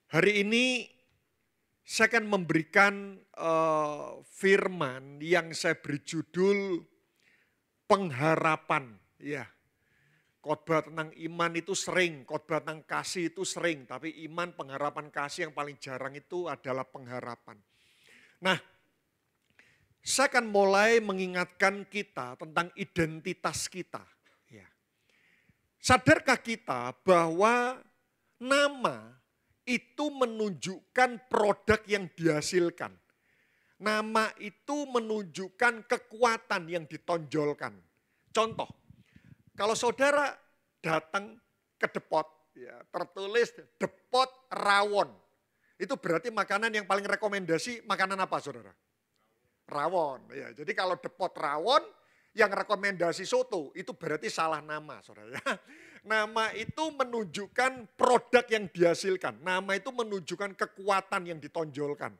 Hari ini saya akan memberikan firman yang saya beri judul pengharapan. Ya, khotbah tentang iman itu sering, khotbah tentang kasih itu sering, tapi iman, pengharapan, kasih yang paling jarang itu adalah pengharapan. Nah, saya akan mulai mengingatkan kita tentang identitas kita. Ya. Sadarkah kita bahwa nama itu menunjukkan produk yang dihasilkan. Nama itu menunjukkan kekuatan yang ditonjolkan. Contoh, kalau saudara datang ke depot, ya, tertulis depot rawon. Itu berarti makanan yang paling rekomendasi makanan apa saudara? Rawon. Ya, jadi kalau depot rawon yang rekomendasi soto itu berarti salah nama saudara. Nama itu menunjukkan produk yang dihasilkan. Nama itu menunjukkan kekuatan yang ditonjolkan.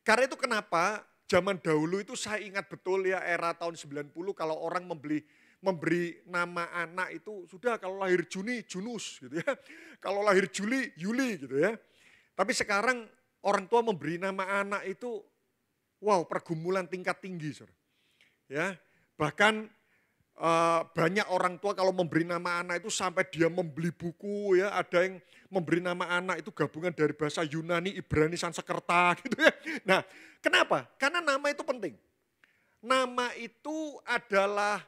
Karena itu kenapa zaman dahulu itu saya ingat betul ya era tahun 90 kalau orang memberi nama anak itu sudah kalau lahir Juni, Junus gitu ya. Kalau lahir Juli, Yuli gitu ya. Tapi sekarang orang tua memberi nama anak itu wow pergumulan tingkat tinggi. Saudara. Ya, bahkan banyak orang tua kalau memberi nama anak itu sampai dia membeli buku ya, ada yang memberi nama anak itu gabungan dari bahasa Yunani, Ibrani, Sanskerta gitu ya. Nah, kenapa? Karena nama itu penting. Nama itu adalah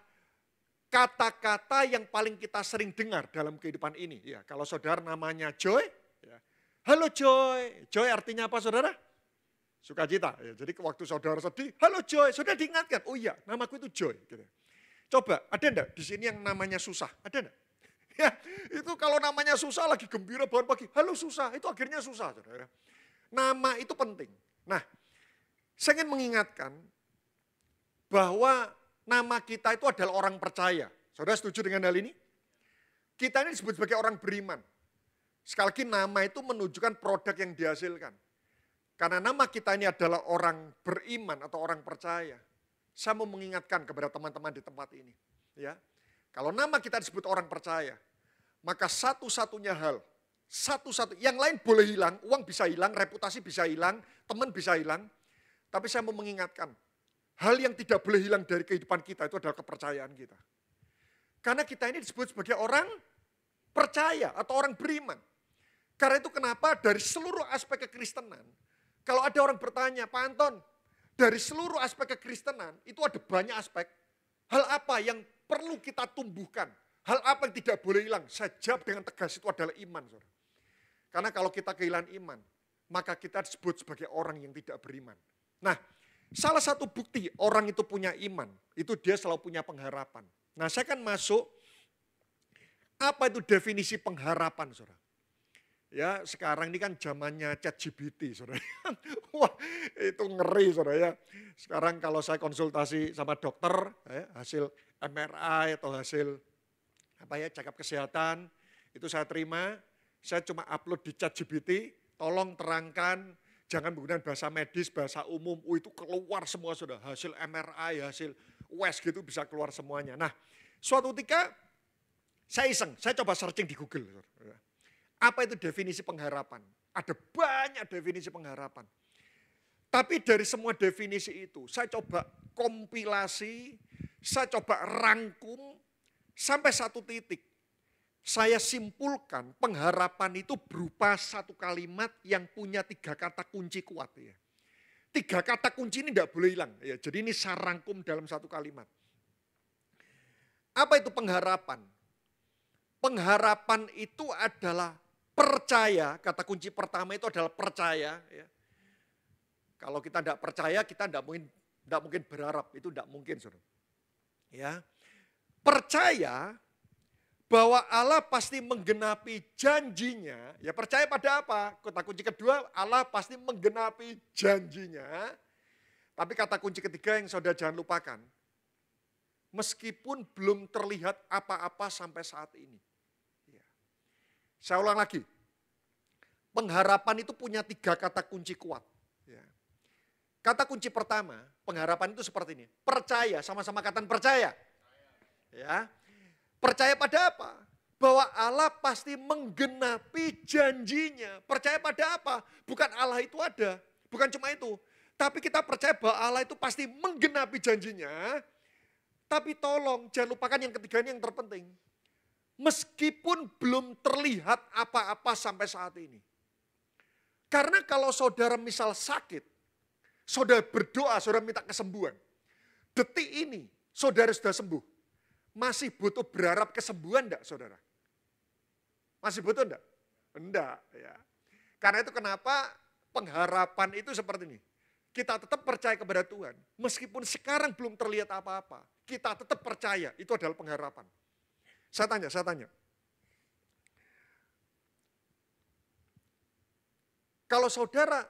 kata-kata yang paling kita sering dengar dalam kehidupan ini. Ya, kalau saudara namanya Joy, ya. Halo Joy. Joy artinya apa saudara? Sukacita. Ya, jadi waktu saudara sedih, halo Joy, sudah diingatkan. Oh iya, namaku itu Joy. Gitu. Coba, ada enggak di sini yang namanya susah? Ada enggak? Ya, itu kalau namanya susah lagi gembira bangun pagi, halo susah, itu akhirnya susah. Saudara. Nama itu penting. Nah, saya ingin mengingatkan bahwa nama kita itu adalah orang percaya. Saudara setuju dengan hal ini? Kita ini disebut sebagai orang beriman. Sekali lagi nama itu menunjukkan produk yang dihasilkan. Karena nama kita ini adalah orang beriman atau orang percaya. Saya mau mengingatkan kepada teman-teman di tempat ini. Ya, kalau nama kita disebut orang percaya, maka satu-satunya hal, yang lain boleh hilang, uang bisa hilang, reputasi bisa hilang, teman bisa hilang. Tapi saya mau mengingatkan, hal yang tidak boleh hilang dari kehidupan kita itu adalah kepercayaan kita. Karena kita ini disebut sebagai orang percaya atau orang beriman. Karena itu kenapa dari seluruh aspek kekristenan, kalau ada orang bertanya, Pak Anton, dari seluruh aspek kekristenan itu ada banyak aspek. Hal apa yang perlu kita tumbuhkan? Hal apa yang tidak boleh hilang? Saya jawab dengan tegas itu adalah iman. Saudara. Karena kalau kita kehilangan iman, maka kita disebut sebagai orang yang tidak beriman. Nah, salah satu bukti orang itu punya iman, itu dia selalu punya pengharapan. Nah, saya akan masuk, apa itu definisi pengharapan, saudara? Ya, sekarang ini kan zamannya ChatGPT, saudara. Wah, itu ngeri, saudara ya. Sekarang kalau saya konsultasi sama dokter, ya, hasil MRI atau hasil check up kesehatan, itu saya terima, saya cuma upload di ChatGPT, tolong terangkan, jangan menggunakan bahasa medis, bahasa umum, itu keluar semua, saudara. Hasil MRI, hasil US gitu bisa keluar semuanya. Nah, suatu ketika saya iseng, saya coba searching di Google, saudara. Apa itu definisi pengharapan? Ada banyak definisi pengharapan. Tapi dari semua definisi itu, saya coba kompilasi, saya coba rangkum, sampai satu titik. Saya simpulkan pengharapan itu berupa satu kalimat yang punya 3 kata kunci kuat. Ya. 3 kata kunci ini tidak boleh hilang. Ya, jadi ini saya rangkum dalam satu kalimat. Apa itu pengharapan? Pengharapan itu adalah percaya, kata kunci pertama itu adalah percaya. Ya. Kalau kita tidak percaya, kita tidak mungkin berharap, itu tidak mungkin. Saudara. Ya. Percaya bahwa Allah pasti menggenapi janjinya, ya percaya pada apa? Kata kunci kedua, Allah pasti menggenapi janjinya. Tapi kata kunci ketiga yang saudara jangan lupakan, meskipun belum terlihat apa-apa sampai saat ini. Saya ulang lagi, pengharapan itu punya 3 kata kunci kuat. Ya. Kata kunci pertama, pengharapan itu seperti ini, percaya, sama-sama kata percaya. Ya. Percaya pada apa? bahwa Allah pasti menggenapi janjinya. Percaya pada apa? Bukan Allah itu ada, bukan cuma itu. Tapi kita percaya bahwa Allah itu pasti menggenapi janjinya. Tapi tolong jangan lupakan yang ketiga ini yang terpenting. Meskipun belum terlihat apa-apa sampai saat ini. Karena kalau saudara misal sakit, saudara berdoa, saudara minta kesembuhan. Detik ini saudara sudah sembuh. Masih butuh berharap kesembuhan enggak saudara? Masih butuh enggak? Enggak ya. Karena itu kenapa pengharapan itu seperti ini. Kita tetap percaya kepada Tuhan. Meskipun sekarang belum terlihat apa-apa. Kita tetap percaya itu adalah pengharapan. Saya tanya. Kalau saudara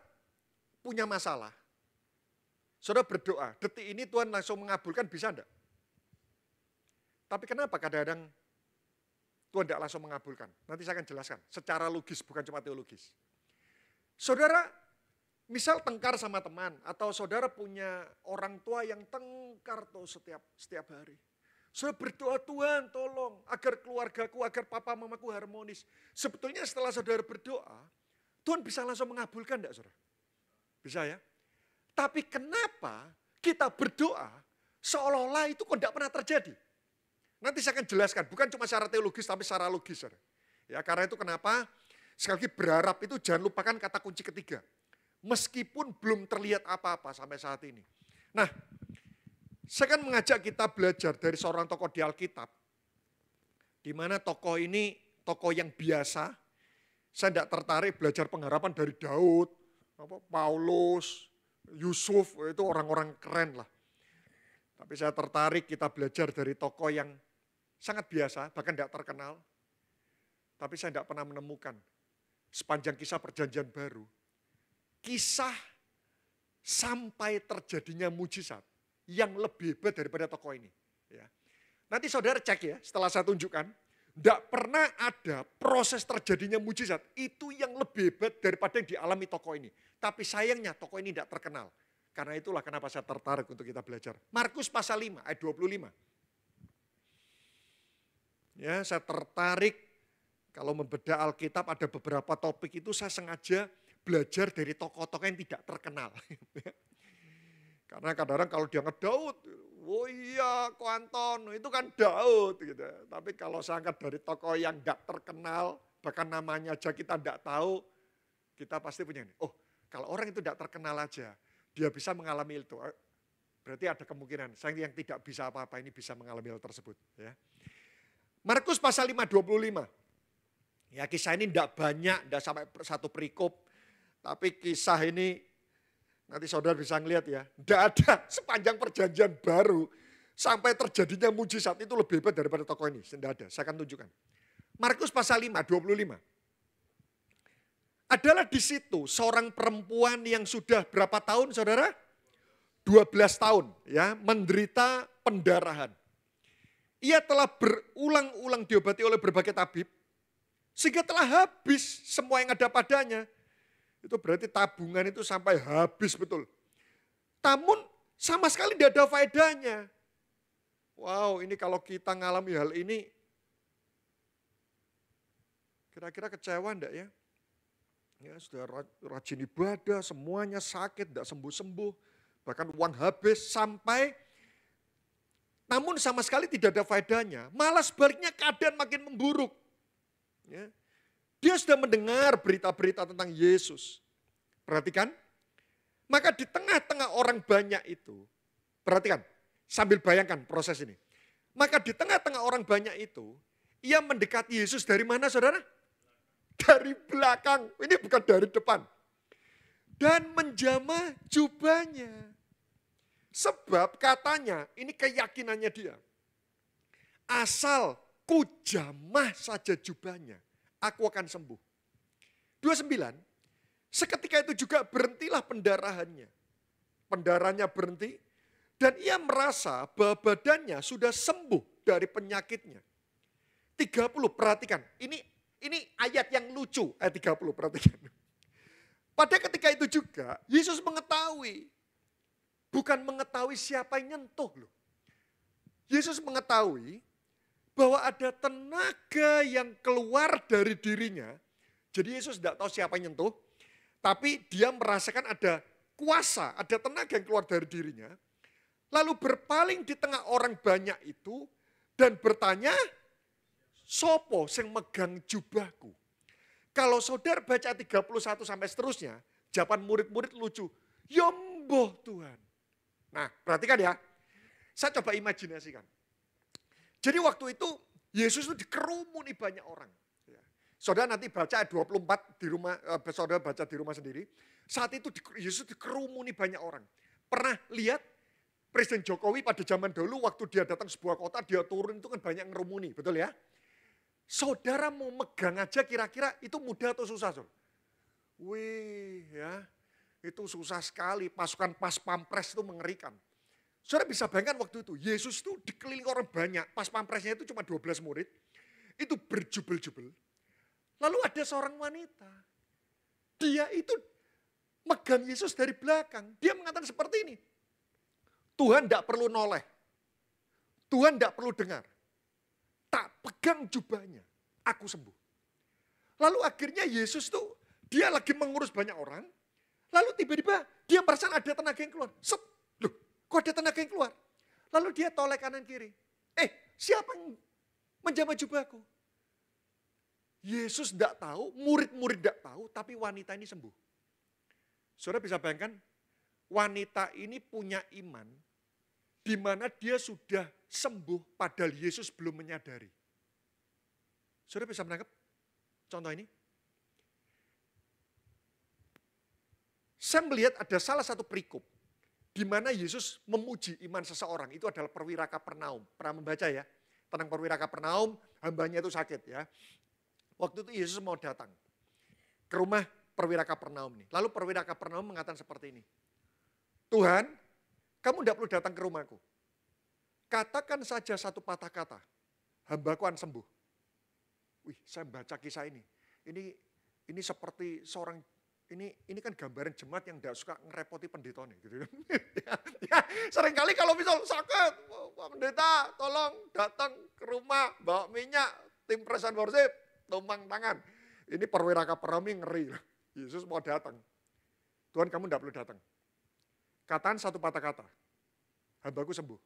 punya masalah, saudara berdoa, detik ini Tuhan langsung mengabulkan, bisa enggak? Tapi kenapa kadang-kadang Tuhan tidak langsung mengabulkan? Nanti saya akan jelaskan secara logis, bukan cuma teologis. Saudara misal tengkar sama teman, atau saudara punya orang tua yang tengkar tuh setiap hari. Saudara berdoa, Tuhan tolong agar keluargaku, agar papa mamaku harmonis. Sebetulnya setelah saudara berdoa, Tuhan bisa langsung mengabulkan enggak saudara? Bisa ya? Tapi kenapa kita berdoa seolah-olah itu kok tidak pernah terjadi? Nanti saya akan jelaskan, bukan cuma secara teologis tapi secara logis saudara. Ya, karena itu kenapa sekali lagi berharap itu jangan lupakan kata kunci ketiga. Meskipun belum terlihat apa-apa sampai saat ini. Nah, saya akan mengajak kita belajar dari seorang tokoh di Alkitab. Di mana tokoh ini tokoh yang biasa. Saya tidak tertarik belajar pengharapan dari Daud, Paulus, Yusuf, itu orang-orang keren lah. Tapi saya tertarik kita belajar dari tokoh yang sangat biasa, bahkan tidak terkenal. Tapi saya tidak pernah menemukan sepanjang kisah perjanjian baru. Kisah sampai terjadinya mujizat yang lebih hebat daripada tokoh ini. Ya. Nanti saudara cek ya, setelah saya tunjukkan, tidak pernah ada proses terjadinya mujizat itu yang lebih hebat daripada yang dialami tokoh ini. Tapi sayangnya tokoh ini tidak terkenal. Karena itulah kenapa saya tertarik untuk kita belajar. Markus pasal 5 ayat 25. Ya, saya tertarik kalau membedah Alkitab ada beberapa topik itu saya sengaja belajar dari tokoh-tokoh yang tidak terkenal. Karena kadang-kadang kalau diangkat Daud, oh iya Ko Anton, itu kan Daud. Gitu. Tapi kalau saya angkat dari tokoh yang tidak terkenal, bahkan namanya aja kita tidak tahu, kita pasti punya ini. Oh, kalau orang itu tidak terkenal aja, dia bisa mengalami itu. Berarti ada kemungkinan, saya yang tidak bisa apa-apa ini bisa mengalami hal tersebut. Ya. Markus pasal 5, 25. Ya kisah ini tidak banyak, tidak sampai satu perikop. Tapi kisah ini, nanti saudara bisa ngeliat ya, tidak ada sepanjang perjanjian baru, sampai terjadinya mujizat itu lebih hebat daripada tokoh ini. Tidak ada, saya akan tunjukkan. Markus pasal 5, 25. Adalah di situ seorang perempuan yang sudah berapa tahun saudara? 12 tahun ya, menderita pendarahan. Ia telah berulang-ulang diobati oleh berbagai tabib, sehingga telah habis semua yang ada padanya. Itu berarti tabungan itu sampai habis betul. Namun sama sekali tidak ada faedahnya. Wow, ini kalau kita ngalami hal ini, kira-kira kecewa enggak ya? Ya sudah rajin ibadah, semuanya sakit, tidak sembuh-sembuh. Bahkan uang habis sampai, namun sama sekali tidak ada faedahnya. Malah sebaliknya keadaan makin memburuk. Ya. Dia sudah mendengar berita-berita tentang Yesus. Perhatikan. Maka di tengah-tengah orang banyak itu, perhatikan, sambil bayangkan proses ini. Maka di tengah-tengah orang banyak itu, ia mendekati Yesus dari mana saudara? Dari belakang, ini bukan dari depan. Dan menjamah jubahnya. Sebab katanya, ini keyakinannya dia. Asal ku jamah saja jubahnya, aku akan sembuh. 29, seketika itu juga berhentilah pendarahannya. Pendarahannya berhenti dan ia merasa bahwa badannya sudah sembuh dari penyakitnya. 30, perhatikan. Ini ayat yang lucu, ayat 30, perhatikan. Pada ketika itu juga, Yesus mengetahui. Bukan mengetahui siapa yang nyentuh loh. Yesus mengetahui bahwa ada tenaga yang keluar dari dirinya. Jadi Yesus tidak tahu siapa yang nyentuh, tapi dia merasakan ada kuasa, ada tenaga yang keluar dari dirinya. Lalu berpaling di tengah orang banyak itu dan bertanya, sopo sing megang jubahku? Kalau saudara baca 31 sampai seterusnya, jawaban murid-murid lucu. Ya mboh Tuhan. Nah perhatikan ya, saya coba imajinasikan. Jadi waktu itu Yesus itu dikerumuni banyak orang. Saudara nanti baca ayat 24 di rumah, saudara baca di rumah sendiri. Saat itu Yesus dikerumuni banyak orang. Pernah lihat Presiden Jokowi pada zaman dulu waktu dia datang sebuah kota, dia turun itu kan banyak ngerumuni, betul ya? Saudara mau megang aja kira-kira itu mudah atau susah? Saudara? Wih ya, itu susah sekali, pasukan pas pampres itu mengerikan. Saudara bisa bayangkan waktu itu, Yesus itu dikelilingi orang banyak, pas pampresnya itu cuma 12 murid, itu berjubel-jubel. Lalu ada seorang wanita, dia itu megang Yesus dari belakang, dia mengatakan seperti ini, Tuhan tidak perlu noleh, Tuhan tidak perlu dengar, tak pegang jubahnya, aku sembuh. Lalu akhirnya Yesus tuh, dia lagi mengurus banyak orang, lalu tiba-tiba dia merasa ada tenaga yang keluar, loh, kok ada tenaga yang keluar? Lalu dia toleh kanan kiri. Siapa yang menjamah jubahku? Yesus tidak tahu, murid-murid tidak tahu, tapi wanita ini sembuh. Saudara bisa bayangkan, wanita ini punya iman, di mana dia sudah sembuh padahal Yesus belum menyadari. Saudara bisa menangkap contoh ini? Saya melihat ada salah satu perikop di mana Yesus memuji iman seseorang, itu adalah perwira Kapernaum. Pernah membaca ya, tentang perwira Kapernaum, hambanya itu sakit ya. Waktu itu Yesus mau datang ke rumah perwira Kapernaum ini. Lalu perwira Kapernaum mengatakan seperti ini, Tuhan, kamu tidak perlu datang ke rumahku. Katakan saja satu patah kata, hambaku akan sembuh. Wih, saya baca kisah ini. Ini seperti seorang, ini kan gambaran jemaat yang tidak suka ngerepoti pendeta nih. Gitu. ya, seringkali kalau misal sakit, Pak Pendeta tolong datang ke rumah, bawa minyak, tim praise and worship, tumpang tangan. Ini perwira Kapernaum ngeri. Yesus mau datang. Tuhan kamu tidak perlu datang. Katakan satu patah kata, hambaku sembuh.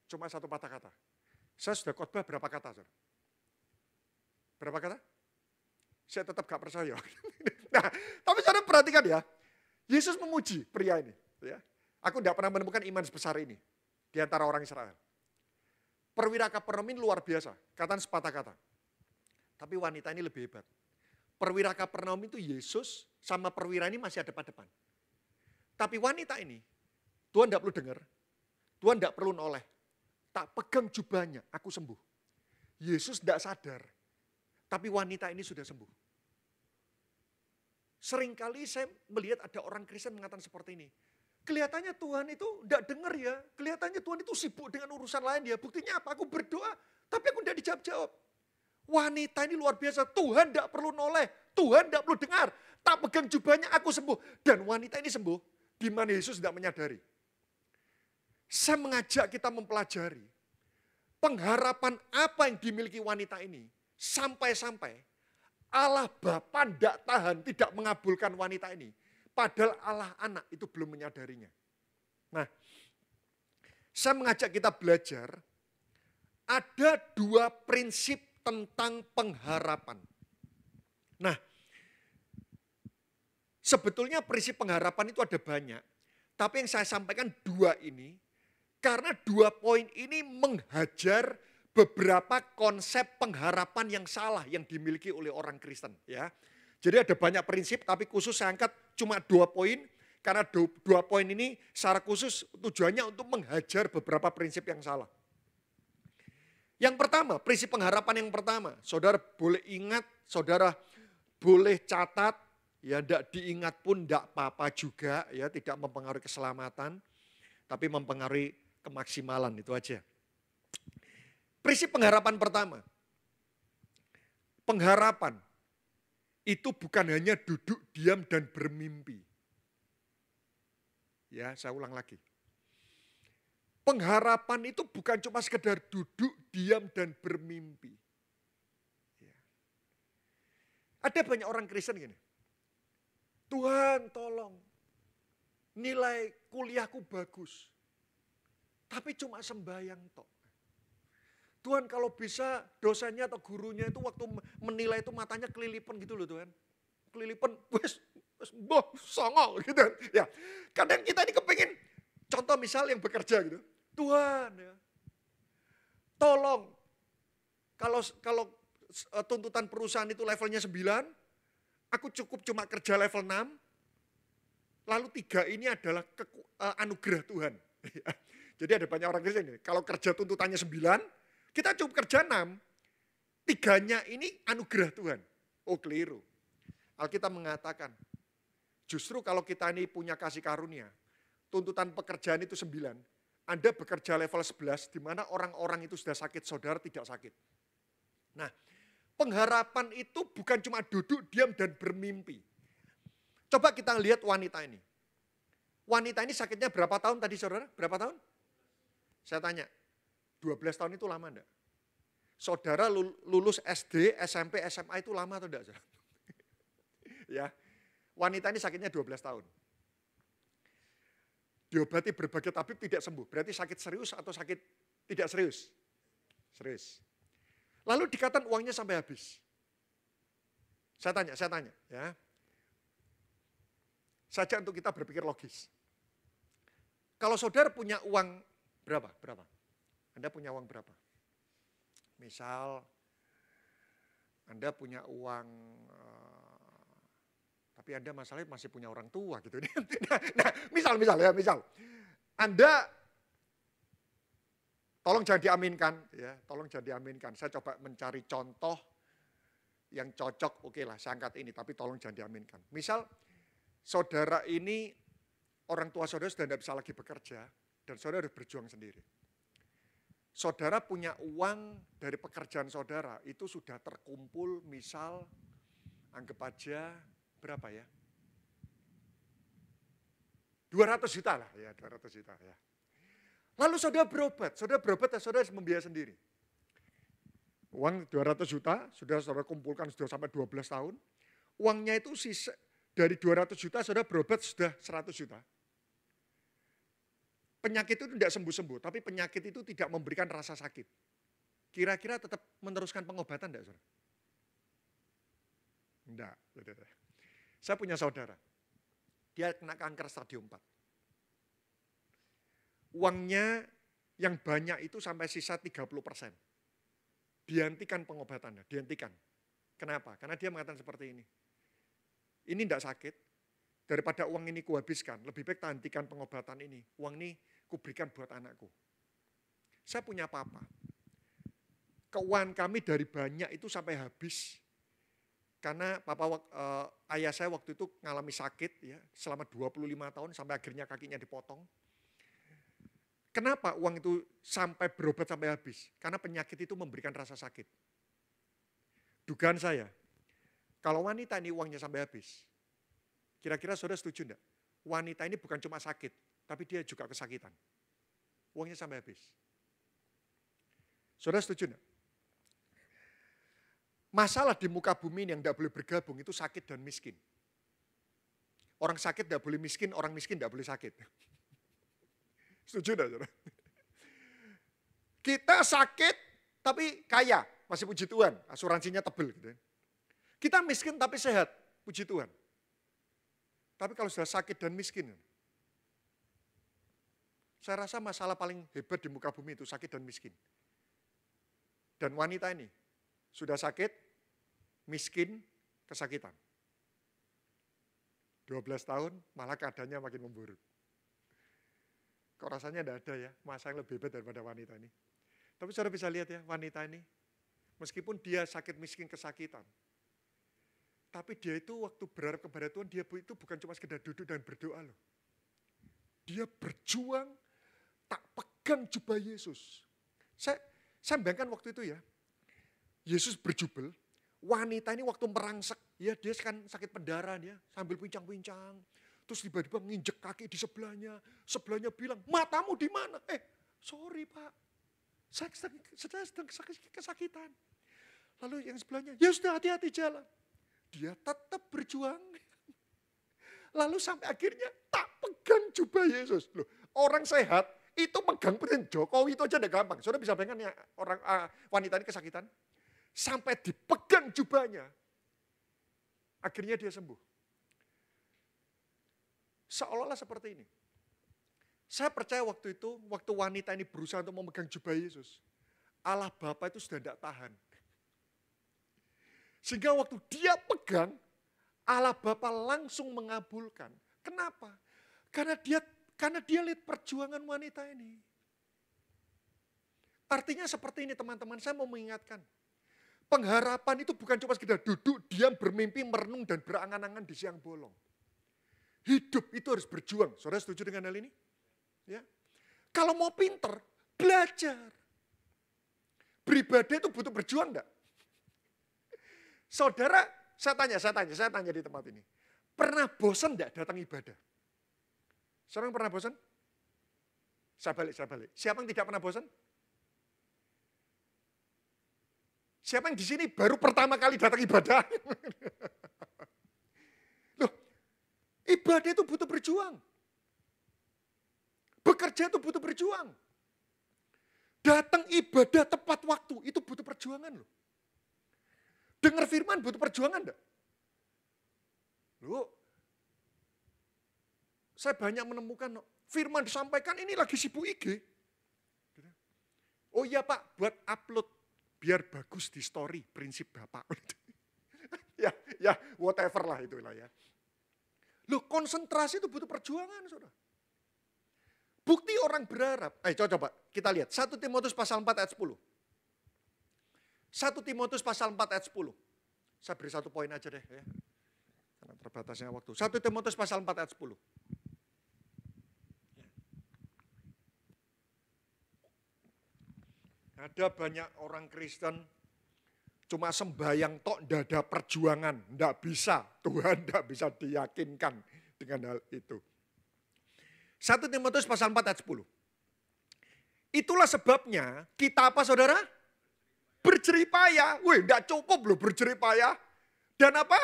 Cuma satu patah kata. Saya sudah khotbah berapa kata? Saudara? Berapa kata? Saya tetap gak percaya. Nah, tapi saudara perhatikan ya, Yesus memuji pria ini. Ya. Aku tidak pernah menemukan iman sebesar ini di antara orang Israel. Perwira Kapernaum ini luar biasa, katakan sepatah kata. Tapi wanita ini lebih hebat. Perwira Kapernaum itu Yesus sama perwira ini masih ada pada depan. Tapi wanita ini, Tuhan tidak perlu dengar, Tuhan tidak perlu noleh. Tak pegang jubahnya, aku sembuh. Yesus tidak sadar, tapi wanita ini sudah sembuh. Seringkali saya melihat ada orang Kristen mengatakan seperti ini. Kelihatannya Tuhan itu tidak dengar ya, kelihatannya Tuhan itu sibuk dengan urusan lain ya. Buktinya apa? Aku berdoa, tapi aku tidak dijawab-jawab. Wanita ini luar biasa, Tuhan tidak perlu noleh, Tuhan tidak perlu dengar. Tak pegang jubahnya, aku sembuh. Dan wanita ini sembuh, di mana Yesus tidak menyadari. Saya mengajak kita mempelajari pengharapan apa yang dimiliki wanita ini. Sampai-sampai Allah Bapa tidak tahan, tidak mengabulkan wanita ini. Padahal Allah Anak itu belum menyadarinya. Nah, saya mengajak kita belajar, ada dua prinsip tentang pengharapan. Nah, sebetulnya prinsip pengharapan itu ada banyak. Tapi yang saya sampaikan dua ini, karena dua poin ini menghajar beberapa konsep pengharapan yang salah yang dimiliki oleh orang Kristen. Ya. Jadi ada banyak prinsip, tapi khusus saya angkat cuma 2 poin, karena 2 poin ini secara khusus tujuannya untuk menghajar beberapa prinsip yang salah. Yang pertama, prinsip pengharapan yang pertama, saudara boleh ingat, saudara boleh catat, ya tidak diingat pun tidak apa-apa juga, ya tidak mempengaruhi keselamatan, tapi mempengaruhi kemaksimalan, itu aja. Prinsip pengharapan pertama, pengharapan itu bukan hanya duduk diam dan bermimpi. Ya, saya ulang lagi. Pengharapan itu bukan cuma sekedar duduk, diam, dan bermimpi. Ya. Ada banyak orang Kristen gini, Tuhan tolong, nilai kuliahku bagus, tapi cuma sembahyang tok. Tuhan kalau bisa dosennya atau gurunya itu waktu menilai itu matanya kelilipan gitu loh Tuhan. Kelilipan, wes boh songol gitu. Ya, kadang kita ini kepingin, contoh misal yang bekerja gitu. Tuhan ya, tolong kalau tuntutan perusahaan itu levelnya 9, aku cukup cuma kerja level 6, lalu 3 ini adalah anugerah Tuhan. Jadi ada banyak orang Kristen ini, kalau kerja tuntutannya 9, kita cukup kerja 6, 3-nya ini anugerah Tuhan. Oh keliru. Alkitab mengatakan, justru kalau kita ini punya kasih karunia, tuntutan pekerjaan itu 9, Anda bekerja level 11, di mana orang-orang itu sudah sakit, saudara tidak sakit. Nah, pengharapan itu bukan cuma duduk, diam, dan bermimpi. Coba kita lihat wanita ini. Wanita ini sakitnya berapa tahun tadi saudara? Berapa tahun? Saya tanya, 12 tahun itu lama enggak? Saudara lulus SD, SMP, SMA itu lama atau enggak? Ya, wanita ini sakitnya 12 tahun. Diobati berbagai tabib tidak sembuh. Berarti sakit serius atau sakit tidak serius? Serius. Lalu dikatakan uangnya sampai habis. Saya tanya ya. Saja untuk kita berpikir logis. Kalau saudara punya uang berapa? Anda punya uang berapa? Misal Anda punya uang, tapi Anda masalahnya masih punya orang tua gitu. Nah, misal. Anda, tolong jangan diaminkan, ya, tolong jangan diaminkan. Saya coba mencari contoh yang cocok, oke lah saya angkat ini, tapi tolong jangan diaminkan. Misal, saudara ini, orang tua saudara sudah tidak bisa lagi bekerja, dan saudara harus berjuang sendiri. Saudara punya uang dari pekerjaan saudara, itu sudah terkumpul misal, anggap aja berapa ya? 200 juta lah, ya 200 juta ya. Lalu saudara berobat dan saudara harus membiayai sendiri. Uang 200 juta, sudah saudara kumpulkan sudah sampai 12 tahun. Uangnya itu sisa, dari 200 juta saudara berobat sudah 100 juta. Penyakit itu tidak sembuh-sembuh, tapi penyakit itu tidak memberikan rasa sakit. Kira-kira tetap meneruskan pengobatan tidak, saudara? Enggak. Saya punya saudara, dia kena kanker stadium 4. Uangnya yang banyak itu sampai sisa 30%. Dihentikan pengobatannya, dihentikan. Kenapa? Karena dia mengatakan seperti ini. Ini tidak sakit, daripada uang ini kuhabiskan, lebih baik tak hentikan pengobatan ini. Uang ini kuberikan buat anakku. Saya punya papa. Keuangan kami dari banyak itu sampai habis. Karena ayah saya waktu itu mengalami sakit ya, selama 25 tahun sampai akhirnya kakinya dipotong. Kenapa uang itu sampai berobat sampai habis? Karena penyakit itu memberikan rasa sakit. Dugaan saya, kalau wanita ini uangnya sampai habis, kira-kira saudara setuju enggak? Wanita ini bukan cuma sakit, tapi dia juga kesakitan. Uangnya sampai habis. Saudara setuju enggak? Masalah di muka bumi ini yang tidak boleh bergabung itu sakit dan miskin. Orang sakit tidak boleh miskin, orang miskin tidak boleh sakit. Setuju enggak, saudara? Kita sakit tapi kaya, masih puji Tuhan, asuransinya tebel gitu. Kita miskin tapi sehat, puji Tuhan. Tapi kalau sudah sakit dan miskin, saya rasa masalah paling hebat di muka bumi itu sakit dan miskin. Dan wanita ini sudah sakit, miskin, kesakitan. 12 tahun malah keadaannya makin memburuk. Kok rasanya tidak ada ya, masa yang lebih hebat daripada wanita ini. Tapi saudara bisa lihat ya, wanita ini, meskipun dia sakit, miskin, kesakitan, tapi dia itu waktu berharap kepada Tuhan, dia itu bukan cuma sekedar duduk dan berdoa loh. Dia berjuang, tak pegang jubah Yesus. Saya bayangkan waktu itu ya, Yesus berjubel, wanita ini waktu merangsek, ya dia kan sakit pendarahan ya, sambil pincang-pincang. Terus tiba-tiba nginjek kaki di sebelahnya bilang, matamu di mana? sorry Pak, saya sedang kesakitan. Lalu yang sebelahnya, ya sudah hati-hati jalan. Dia tetap berjuang. Lalu sampai akhirnya tak pegang jubah Yesus. Loh, orang sehat itu pegang Presiden Jokowi itu aja udah gampang. Saudara bisa bayangkan ya orang wanita ini kesakitan. Sampai dipegang jubahnya. Akhirnya dia sembuh. Seolah-olah seperti ini. Saya percaya waktu itu, waktu wanita ini berusaha untuk memegang jubah Yesus. Allah Bapa itu sudah tidak tahan. Sehingga waktu dia pegang, Allah Bapa langsung mengabulkan. Kenapa? Karena dia lihat perjuangan wanita ini. Artinya seperti ini teman-teman, saya mau mengingatkan. Pengharapan itu bukan cuma sekedar duduk, diam, bermimpi, merenung, dan berangan-angan di siang bolong. Hidup itu harus berjuang. Saudara setuju dengan hal ini? Ya. Kalau mau pinter, belajar. Beribadah itu butuh berjuang enggak? Saudara, saya tanya di tempat ini. Pernah bosan enggak datang ibadah? Seorang pernah bosan? Saya balik. Siapa yang tidak pernah bosan? Siapa yang di sini baru pertama kali datang ibadah? Loh, ibadah itu butuh berjuang. Bekerja itu butuh berjuang. Datang ibadah tepat waktu, itu butuh perjuangan loh. Dengar firman butuh perjuangan enggak? Loh, saya banyak menemukan firman disampaikan ini lagi sibuk IG. Oh iya Pak, buat upload biar bagus di story, prinsip Bapak. ya whatever lah itulah ya. Loh, konsentrasi itu butuh perjuangan, Saudara. Bukti orang berharap. Coba kita lihat 1 Timotius pasal 4 ayat 10. 1 Timotius pasal 4 ayat 10. Saya beri satu poin aja deh ya. Karena terbatasnya waktu. 1 Timotius pasal 4 ayat 10. Ada banyak orang Kristen cuma sembahyang tok, ndak ada perjuangan, ndak bisa. Tuhan ndak bisa diyakinkan dengan hal itu. 1 Timotius pasal 4 ayat 10. Itulah sebabnya kita apa saudara? Berjeripayah. Wih, ndak cukup loh berjeripayah. Dan apa?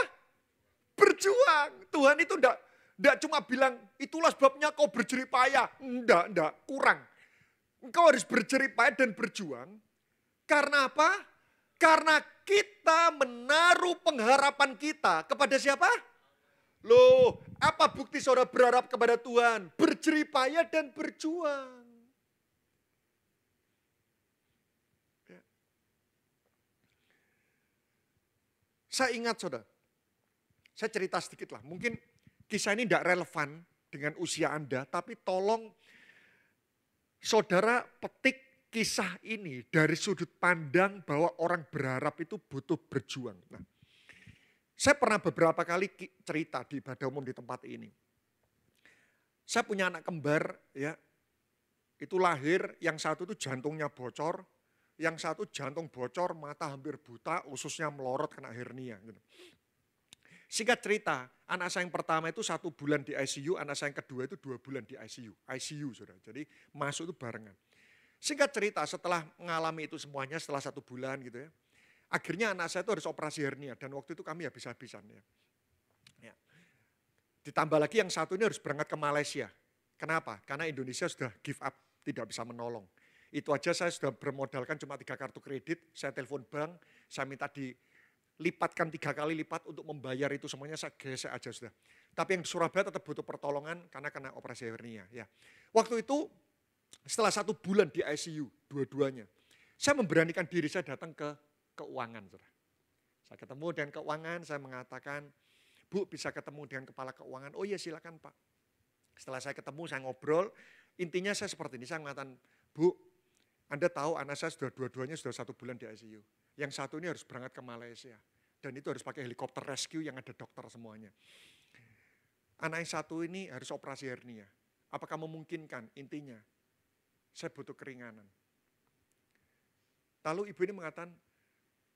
Berjuang. Tuhan itu ndak cuma bilang itulah sebabnya kau berjeripayah. Ndak, kurang. Engkau harus berjeripayah dan berjuang. Karena apa? Karena kita menaruh pengharapan kita kepada siapa? Loh, apa bukti saudara berharap kepada Tuhan? Berjeripayah dan berjuang. Ya. Saya ingat saudara, saya cerita sedikit lah. Mungkin kisah ini tidak relevan dengan usia Anda, tapi tolong saudara petik kisah ini dari sudut pandang bahwa orang berharap itu butuh berjuang. Nah, saya pernah beberapa kali cerita di ibadah umum di tempat ini. Saya punya anak kembar, ya, itu lahir, yang satu itu jantungnya bocor, yang satu jantung bocor, mata hampir buta, ususnya melorot kena hernia. Gitu. Singkat cerita, anak saya yang pertama itu 1 bulan di ICU, anak saya yang kedua itu 2 bulan di ICU saudara. Jadi masuk itu barengan. Singkat cerita, setelah mengalami itu semuanya, setelah 1 bulan gitu ya, akhirnya anak saya itu harus operasi hernia dan waktu itu kami habis-habisan ya. Ditambah lagi yang satu ini harus berangkat ke Malaysia. Kenapa? Karena Indonesia sudah give up, tidak bisa menolong. Itu aja saya sudah bermodalkan cuma 3 kartu kredit, saya telepon bank, saya minta dilipatkan 3 kali lipat untuk membayar itu semuanya, saya gesek aja sudah. Tapi yang di Surabaya tetap butuh pertolongan karena kena operasi hernia. Ya. Waktu itu setelah 1 bulan di ICU, dua-duanya, saya memberanikan diri saya datang ke keuangan. Saudara. Saya ketemu dengan keuangan, saya mengatakan, Bu bisa ketemu dengan kepala keuangan, oh iya silakan Pak. Setelah saya ketemu, saya ngobrol, intinya saya seperti ini, saya mengatakan, Bu, Anda tahu anak saya sudah dua-duanya sudah 1 bulan di ICU. Yang satu ini harus berangkat ke Malaysia. Dan itu harus pakai helikopter rescue yang ada dokter semuanya. Anak yang satu ini harus operasi hernia. Apakah memungkinkan? Intinya, saya butuh keringanan. Lalu ibu ini mengatakan,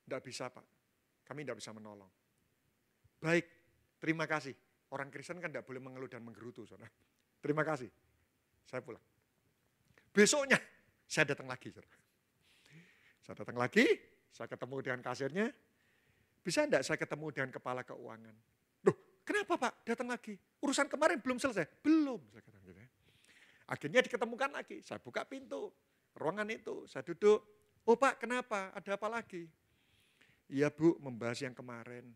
tidak bisa Pak, kami tidak bisa menolong. Baik, terima kasih. Orang Kristen kan tidak boleh mengeluh dan menggerutu. Saudara. Terima kasih, saya pulang. Besoknya, Saya datang lagi. Saya datang lagi, saya ketemu dengan kasirnya. Bisa enggak saya ketemu dengan kepala keuangan? Loh, kenapa Pak? Datang lagi. Urusan kemarin belum selesai. Belum, saya katakan gitu ya. Akhirnya diketemukan lagi. Saya buka pintu ruangan itu, saya duduk. Oh Pak, kenapa? Ada apa lagi? Iya Bu, membahas yang kemarin.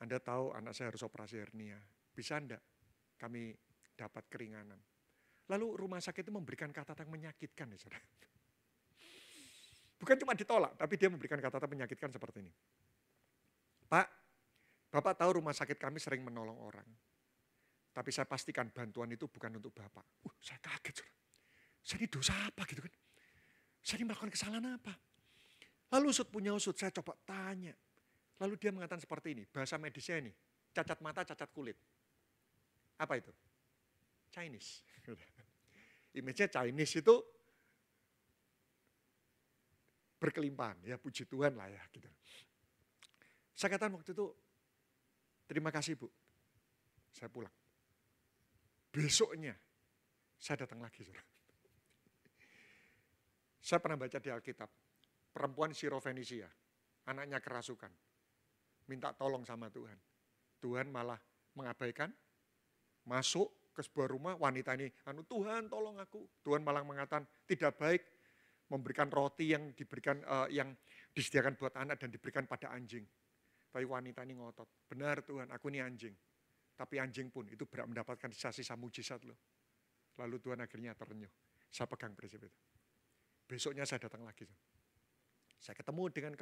Anda tahu anak saya harus operasi hernia. Bisa enggak kami dapat keringanan? Lalu rumah sakit itu memberikan kata-kata yang menyakitkan. Ya, saudara. Bukan cuma ditolak, tapi dia memberikan kata-kata menyakitkan seperti ini. Pak, Bapak tahu rumah sakit kami sering menolong orang. Tapi saya pastikan bantuan itu bukan untuk Bapak. Saya kaget. Saudara. Saya ini dosa apa gitu kan? Saya ini melakukan kesalahan apa? Lalu usut punya usut, saya coba tanya. Lalu dia mengatakan seperti ini, bahasa medisnya ini, cacat mata, cacat kulit. Apa itu? Chinese. Image-nya Chinese itu berkelimpahan, ya puji Tuhan lah ya. Gitu. Saya katakan waktu itu, terima kasih Bu, saya pulang. Besoknya, saya datang lagi. Saudara. Saya pernah baca di Alkitab, perempuan Sirofenisia, anaknya kerasukan, minta tolong sama Tuhan. Tuhan malah mengabaikan, masuk ke sebuah rumah, wanita ini, Tuhan tolong aku. Tuhan malah mengatakan, tidak baik memberikan roti yang diberikan yang disediakan buat anak dan diberikan pada anjing. Tapi wanita ini ngotot, benar Tuhan, aku ini anjing. Tapi anjing pun itu berhak mendapatkan sisa-sisa mujizat loh. Lalu Tuhan akhirnya terenyuh. Saya pegang prinsip itu. Besoknya saya datang lagi. Saya ketemu dengan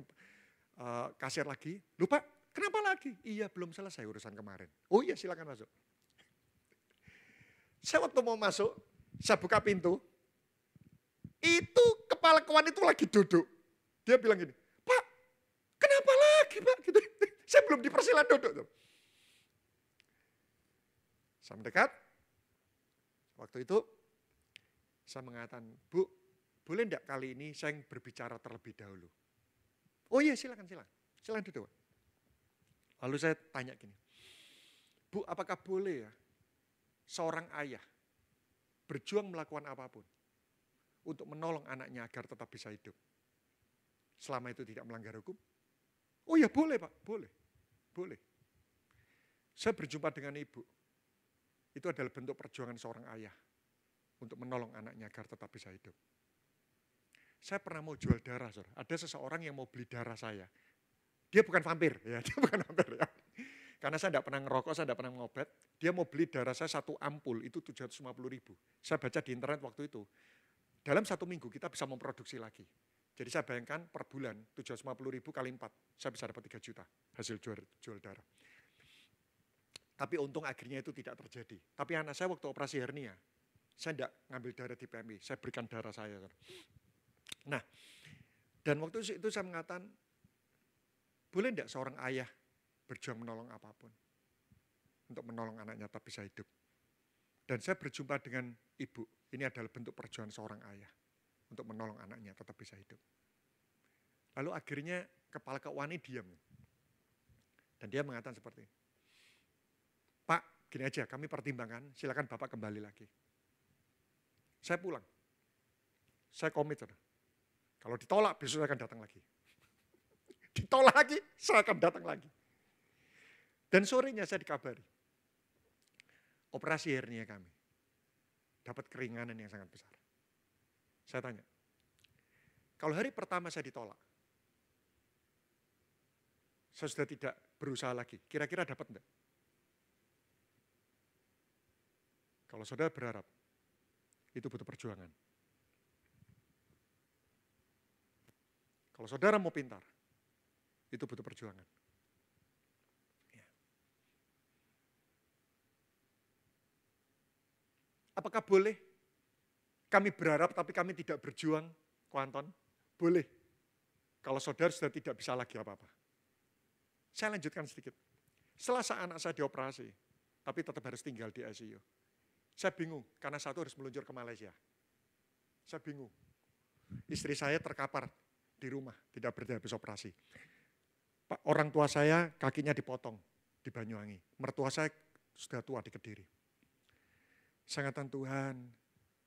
kasir lagi. Lupa, kenapa lagi? Iya, belum selesai urusan kemarin. Oh iya, silakan masuk. Saya waktu mau masuk, saya buka pintu. Itu kepala kawan itu lagi duduk. Dia bilang gini, Pak, kenapa lagi Pak? Gitu. Saya belum dipersilakan duduk. Saya mendekat. Waktu itu saya mengatakan, Bu, boleh enggak kali ini saya berbicara terlebih dahulu? Oh iya silakan duduk. Lalu saya tanya gini, Bu apakah boleh ya seorang ayah berjuang melakukan apapun untuk menolong anaknya agar tetap bisa hidup? Selama itu tidak melanggar hukum? Oh ya boleh Pak, boleh. Saya berjumpa dengan ibu, itu adalah bentuk perjuangan seorang ayah untuk menolong anaknya agar tetap bisa hidup. Saya pernah mau jual darah, saudara. Ada seseorang yang mau beli darah saya. Dia bukan vampir, ya. Karena saya tidak pernah ngerokok, saya tidak pernah ngobat. Dia mau beli darah saya 1 ampul, itu 750.000. Saya baca di internet waktu itu. Dalam 1 minggu kita bisa memproduksi lagi. Jadi saya bayangkan per bulan 750.000 kali 4, saya bisa dapat 3 juta hasil jual darah. Tapi untung akhirnya itu tidak terjadi. Tapi anak saya waktu operasi hernia, saya tidak ngambil darah di PMI, saya berikan darah saya. Nah, dan waktu itu saya mengatakan, boleh enggak seorang ayah berjuang menolong apapun untuk menolong anaknya tetap bisa hidup. Dan saya berjumpa dengan ibu, ini adalah bentuk perjuangan seorang ayah untuk menolong anaknya tetap bisa hidup. Lalu akhirnya kepala keuangan ini diam. Dan dia mengatakan seperti ini, Pak, gini aja, kami pertimbangkan, silakan Bapak kembali lagi. Saya pulang, saya komit. Kalau ditolak, besok saya akan datang lagi. Ditolak lagi, saya akan datang lagi. Dan sorenya saya dikabari, operasi hernia kami dapat keringanan yang sangat besar. Saya tanya, kalau hari pertama saya ditolak, saya sudah tidak berusaha lagi, kira-kira dapat enggak? Kalau saudara berharap, itu butuh perjuangan. Kalau saudara mau pintar, itu butuh perjuangan. Ya. Apakah boleh kami berharap tapi kami tidak berjuang, Ko Anton? Boleh. Kalau saudara sudah tidak bisa lagi apa-apa. Saya lanjutkan sedikit. Setelah anak saya dioperasi, tapi tetap harus tinggal di ICU. Saya bingung, karena satu harus meluncur ke Malaysia. Saya bingung. Istri saya terkapar di rumah, tidak berdaya habis operasi. Pak, orang tua saya kakinya dipotong di Banyuwangi. Mertua saya sudah tua di Kediri. Saya katakan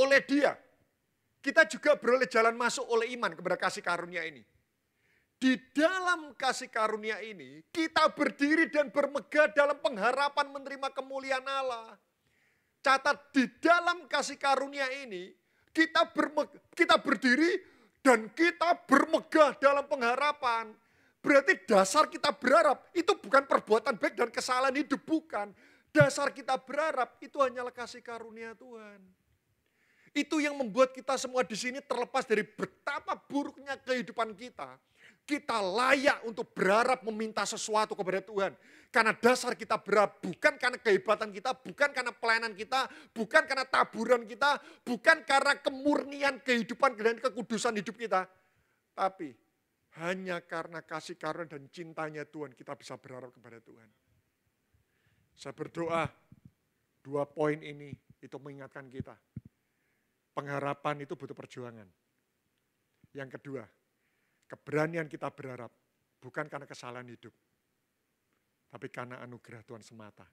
oleh Dia. Kita juga beroleh jalan masuk oleh iman kepada kasih karunia ini. Di dalam kasih karunia ini, kita berdiri dan bermegah dalam pengharapan menerima kemuliaan Allah. Catat, di dalam kasih karunia ini, kita berdiri dan kita bermegah dalam pengharapan. Berarti dasar kita berharap itu bukan perbuatan baik dan kesalahan hidup, bukan. Dasar kita berharap itu hanyalah kasih karunia Tuhan. Itu yang membuat kita semua di sini terlepas dari betapa buruknya kehidupan kita. Kita layak untuk berharap meminta sesuatu kepada Tuhan. Karena dasar kita berharap bukan karena kehebatan kita, bukan karena pelayanan kita, bukan karena taburan kita, bukan karena kemurnian kehidupan dan kekudusan hidup kita. Tapi hanya karena kasih karunia dan cintanya Tuhan kita bisa berharap kepada Tuhan. Saya berdoa 2 poin ini itu mengingatkan kita. Pengharapan itu butuh perjuangan. Yang kedua, keberanian kita berharap bukan karena kesalahan hidup, tapi karena anugerah Tuhan semata.